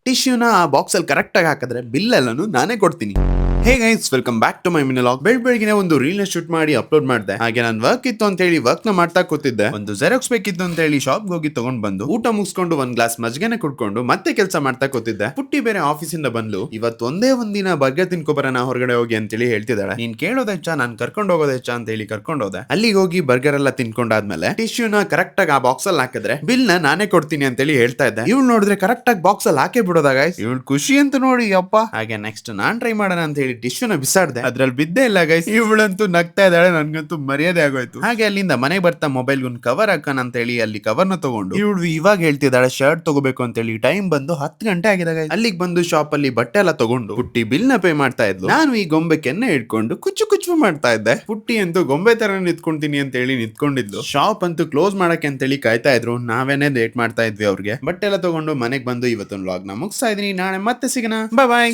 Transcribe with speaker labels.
Speaker 1: ಟಿಶ್ಯೂನ ಆ ಬಾಕ್ಸ್ ಅಲ್ಲಿ ಕರೆಕ್ಟ್ ಆಗಿ ಹಾಕಿದ್ರೆ ಬಿಲ್ ಎಲ್ಲಾನು ನಾನೇ ಕೊಡ್ತೀನಿ. Hey guys, welcome back to my mini vlog. ಬೆಳಗ್ಗೆ ಒಂದು ರೀಲ್ ನ ಶೂಟ್ ಮಾಡಿ ಅಪ್ಲೋಡ್ ಮಾಡಿದೆ. ಹಾಗೆ ನಾನು ವರ್ಕ್ ಇತ್ತು ಅಂತ ಹೇಳಿ ವರ್ಕ್ ನ ಮಾಡ್ತಾ ಕೂತಿದ್ದೆ. ಒಂದು ಜೆರಾಕ್ಸ್ ಬೇಕಿತ್ತು ಅಂತ ಹೇಳಿ ಶಾಪ್ ಹೋಗಿ ತಗೊಂಡ್ ಬಂದು ಊಟ ಮುಗಿಸ್ಕೊಂಡು ಒಂದ್ ಗ್ಲಾಸ್ ಮಜ್ಗೆನೆ ಕುಡ್ಕೊಂಡು ಮತ್ತೆ ಕೆಲಸ ಮಾಡ್ತಾ ಕೂತಿದ್ದೆ. ಪುಟ್ಟಿ ಬೇರೆ ಆಫೀಸ್ ಇಂದ ಬಂದು ಇವತ್ತು ಒಂದೇ ಒಂದಿನ ಬರ್ಗರ್ ತಿನ್ಕೊಬರೋಣ ಹೊರಗಡೆ ಹೋಗಿ ಅಂತ ಹೇಳಿ ಹೇಳ್ತಿದ್ದಾಳೆ. ನೀನ್ ಕೇಳೋದ ಹೆಚ್ಚ, ನಾನ್ ಕರ್ಕೊಂಡು ಹೋಗೋದ ಹೆಚ್ಚ ಅಂತ ಹೇಳಿ ಕರ್ಕೊಂಡು ಹೋದೆ. ಅಲ್ಲಿಗೆ ಹೋಗಿ ಬರ್ಗರ್ ಎಲ್ಲ ತಿನ್ಕೊಂಡಾದ್ಮೇಲೆ ಟಿಶ್ಯೂನ ಕರೆಕ್ಟ್ ಆಗಿ ಆ ಬಾಕ್ಸ್ ಅಲ್ಲಿ ಹಾಕಿದ್ರೆ ಬಿಲ್ ನ ನಾನೇ ಕೊಡ್ತೀನಿ ಅಂತ ಹೇಳಿ ಹೇಳ್ತಾ ಇದ್ದೆ. ಇವಳು ನೋಡಿದ್ರೆ ಕರೆಕ್ಟ್ ಆಗಿ ಬಾಕ್ಸ್ ಅಲ್ಲಿ ಹಾಕೇ ಬಿಡೋದಾಗ ಇವಳು ಖುಷಿ ಅಂತ ನೋಡಿ ಅಪ್ಪ. ಹಾಗೆ ನೆಕ್ಸ್ಟ್ ನಾನ್ ಟ್ರೈ ಮಾಡೋಣ ಅಂತ ಹೇಳಿ ಟಿಶ್ಯೂನ ಬಿಸಾಡ್ದೆ. ಅದ್ರಲ್ಲಿ ಬಿದ್ದೇ ಇಲ್ಲ ಗೈಸ್. ಇವಳಂತೂ ನಗ್ತಾ ಇದ್ದಾಳೆ, ನನ್ಗಂತೂ ಮರ್ಯಾದೆ ಆಗೋಯ್ತು. ಹಾಗೆ ಅಲ್ಲಿಂದ ಮನೆಗೆ ಬರ್ತಾ ಮೊಬೈಲ್ ಒಂದು ಕವರ್ ಹಾಕೋಣ ಅಂತ ಹೇಳಿ ಅಲ್ಲಿ ಕವರ್ ನ ತಗೊಂಡು ಇವಳು ಇವಾಗ ಹೇಳ್ತಿದ್ದಾಳೆ ಶರ್ಟ್ ತಗೋಬೇಕು ಅಂತ ಹೇಳಿ. ಟೈಮ್ ಬಂದು 10 ಗಂಟೆ ಆಗಿದೆ ಗೈಸ್. ಅಲ್ಲಿಗೆ ಬಂದು ಶಾಪ್ ಅಲ್ಲಿ ಬಟ್ಟೆ ಎಲ್ಲ ತಗೊಂಡು ಪುಟ್ಟಿ ಬಿಲ್ ನ ಪೇ ಮಾಡ್ತಾ ಇದ್ಲು. ನಾನು ಈ ಗೊಂಬೆ ಕೆನ್ನೆ ಇಟ್ಕೊಂಡು ಕುಚ್ಚು ಮಾಡ್ತಾ ಇದ್ದೆ. ಪುಟ್ಟಿ ಅಂತೂ ಗೊಂಬೆ ತರ ನಿಂತ್ಕೊಂತೀನಿ ಅಂತ ಹೇಳಿ ನಿಂತ್ಕೊಂಡಿದ್ಲು. ಶಾಪ್ ಅಂತೂ ಕ್ಲೋಸ್ ಮಾಡಕ್ಕೆ ಅಂತ ಹೇಳಿ ಕಾಯ್ತಾ ಇದ್ರು. ನಾವೇನೇ ಲೇಟ್ ಮಾಡ್ತಾ ಇದ್ವಿ ಅವ್ರಿಗೆ. ಬಟ್ಟೆ ಎಲ್ಲ ತಗೊಂಡು ಮನೆಗೆ ಬಂದು ಇವತ್ತೊಂದು ವ್ಲಾಗ್ ನ ಮುಗಿಸ್ತಾ ಇದೀನಿ. ನಾಳೆ ಮತ್ತೆ ಸಿಗೋಣ, ಬಾಯ್.